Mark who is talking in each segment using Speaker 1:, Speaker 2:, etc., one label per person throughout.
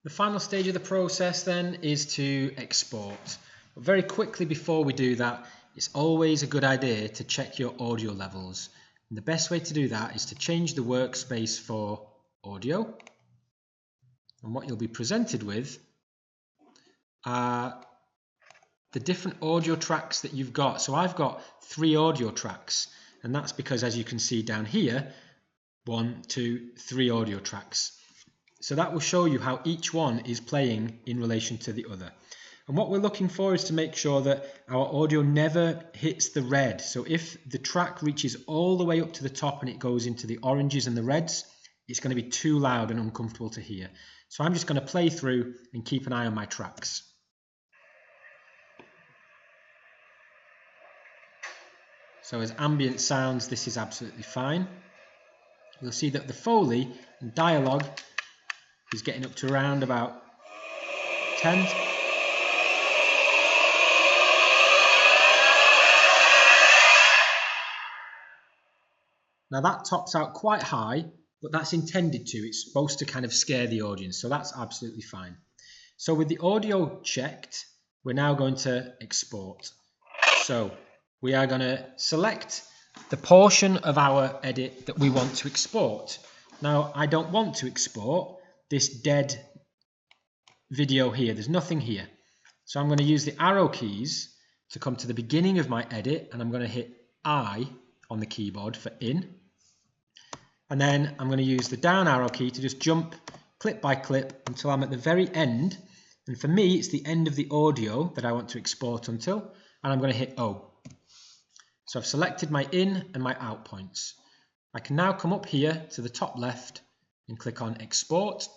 Speaker 1: The final stage of the process then is to export. But very quickly before we do that, it's always a good idea to check your audio levels. And the best way to do that is to change the workspace for audio. And what you'll be presented with are the different audio tracks that you've got. So I've got 3 audio tracks, and that's because, as you can see down here, 1, 2, 3 audio tracks. So that will show you how each one is playing in relation to the other. And what we're looking for is to make sure that our audio never hits the red. So if the track reaches all the way up to the top and it goes into the oranges and the reds, it's going to be too loud and uncomfortable to hear. So I'm just going to play through and keep an eye on my tracks. So as ambient sounds, this is absolutely fine. You'll see that the Foley and dialogue is getting up to around about 10. Now that tops out quite high, but that's intended to. It's supposed to kind of scare the audience, so that's absolutely fine. So with the audio checked, we're now going to export. So we are going to select the portion of our edit that we want to export. Now I don't want to export this dead video here. There's nothing here. So I'm going to use the arrow keys to come to the beginning of my edit, and I'm going to hit I on the keyboard for in. And then I'm going to use the down arrow key to just jump clip by clip until I'm at the very end. And for me, it's the end of the audio that I want to export until, and I'm going to hit O. So I've selected my in and my out points. I can now come up here to the top left and click on export.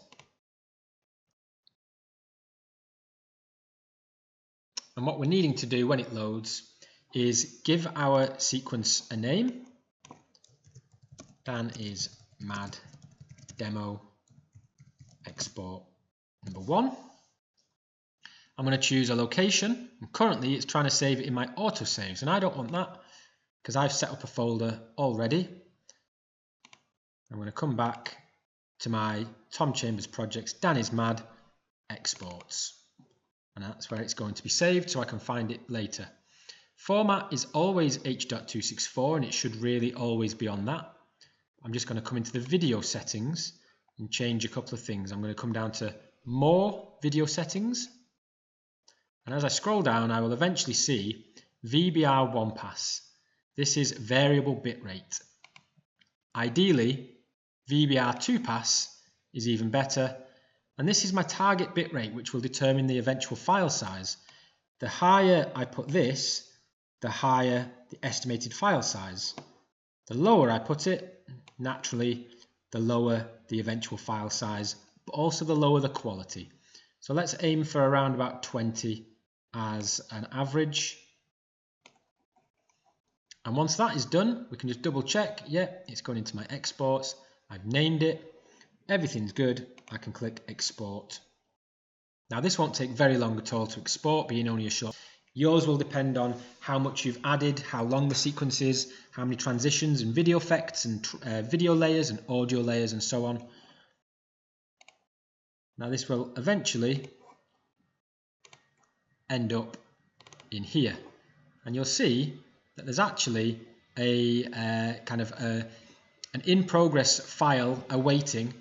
Speaker 1: And what we're needing to do when it loads is give our sequence a name. Dan is mad demo export number 1. I'm going to choose a location, and currently it's trying to save it in my autosaves, and I don't want that because I've set up a folder already. I'm going to come back to my Tom Chambers projects, Dan is mad exports, and that's where it's going to be saved so I can find it later. Format is always H.264, and it should really always be on that. I'm just going to come into the video settings and change a couple of things. I'm going to come down to more video settings, and as I scroll down I will eventually see VBR 1 pass. This is variable bitrate. Ideally VBR 2 pass is even better, and this is my target bitrate, which will determine the eventual file size. The higher I put this, the higher the estimated file size. The lower I put it, naturally the lower the eventual file size, but also the lower the quality. So let's aim for around about 20 as an average. And once that is done, we can just double check, yeah, it's going into my exports. I've named it, everything's good. I can click export. Now this won't take very long at all to export, being only a short. Yours will depend on how much you've added, how long the sequence is, how many transitions and video effects and video layers and audio layers and so on. Now this will eventually end up in here, and you'll see that there's actually a an in progress file awaiting